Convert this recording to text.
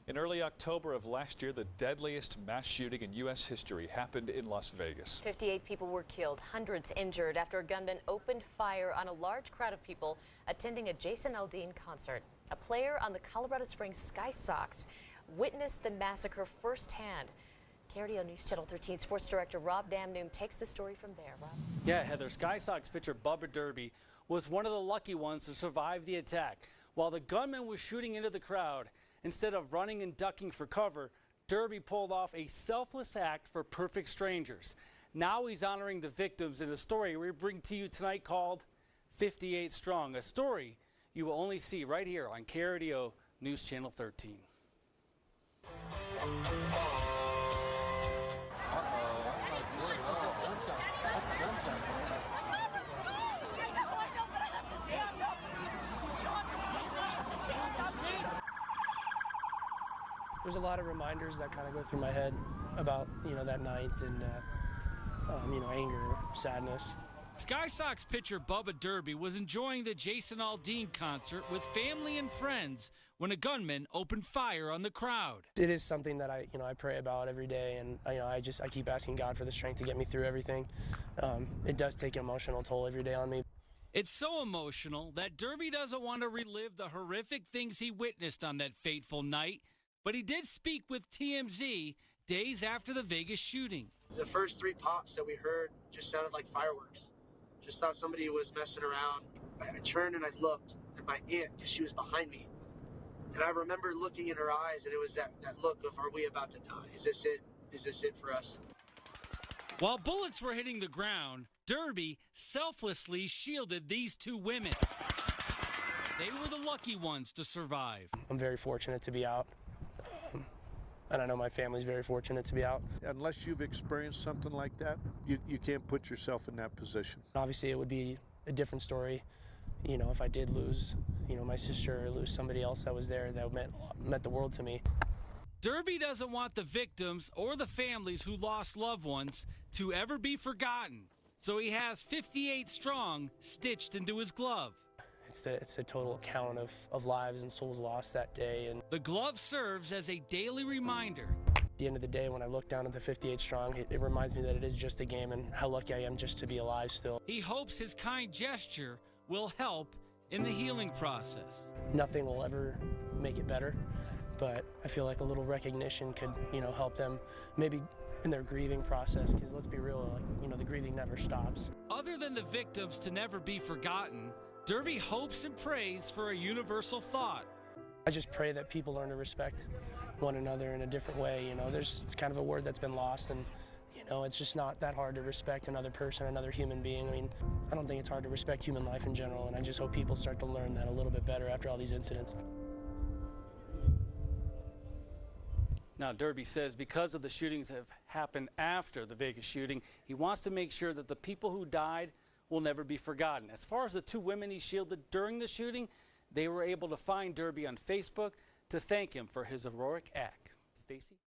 In early October of last year, the deadliest mass shooting in U.S. history happened in Las Vegas. 58 people were killed, hundreds injured after a gunman opened fire on a large crowd of people attending a Jason Aldean concert. A player on the Colorado Springs Sky Sox witnessed the massacre firsthand. KRDO News Channel 13 Sports Director Rob Damnoon takes the story from there. Rob? Yeah, Heather, Sky Sox pitcher Bubba Derby was one of the lucky ones to survive the attack. While the gunman was shooting into the crowd, instead of running and ducking for cover, Derby pulled off a selfless act for perfect strangers. Now he's honoring the victims in a story we bring to you tonight called 58 Strong, a story you will only see right here on KRDO News Channel 13. There's a lot of reminders that kind of go through my head about, that night and, anger, sadness. Sky Sox pitcher Bubba Derby was enjoying the Jason Aldean concert with family and friends when a gunman opened fire on the crowd. It is something that I pray about every day, and I keep asking God for the strength to get me through everything. It does take an emotional toll every day on me. It's so emotional that Derby doesn't want to relive the horrific things he witnessed on that fateful night. But he did speak with TMZ days after the Vegas shooting. The first 3 pops that we heard just sounded like fireworks. Just thought somebody was messing around. I turned and I looked at my aunt because she was behind me. And I remember looking in her eyes, and it was that look of, are we about to die? Is this it? Is this it for us? While bullets were hitting the ground, Derby selflessly shielded these 2 women. They were the lucky ones to survive. I'm very fortunate to be out. And I know my family's very fortunate to be out. Unless you've experienced something like that, you can't put yourself in that position. Obviously, it would be a different story, if I did lose, my sister or lose somebody else that was there that meant the world to me. Derby doesn't want the victims or the families who lost loved ones to ever be forgotten. So he has 58 Strong stitched into his glove. It's a total count of lives and souls lost that day. And the glove serves as a daily reminder. At the end of the day, when I look down at the 58 Strong, it reminds me that it is just a game and how lucky I am just to be alive still. He hopes his kind gesture will help in the healing process. Nothing will ever make it better, but I feel like a little recognition could, help them maybe in their grieving process, because let's be real, the grieving never stops. Other than the victims to never be forgotten, Derby hopes and prays for a universal thought. I just pray that people learn to respect one another in a different way. It's kind of a word that's been lost, and it's just not that hard to respect another person, another human being. I don't think it's hard to respect human life in general, and I just hope people start to learn that a little bit better after all these incidents. Now, Derby says because of the shootings that have happened after the Vegas shooting, he wants to make sure that the people who died will never be forgotten. As far as the 2 women he shielded during the shooting, they were able to find Derby on Facebook to thank him for his heroic act. Stacy?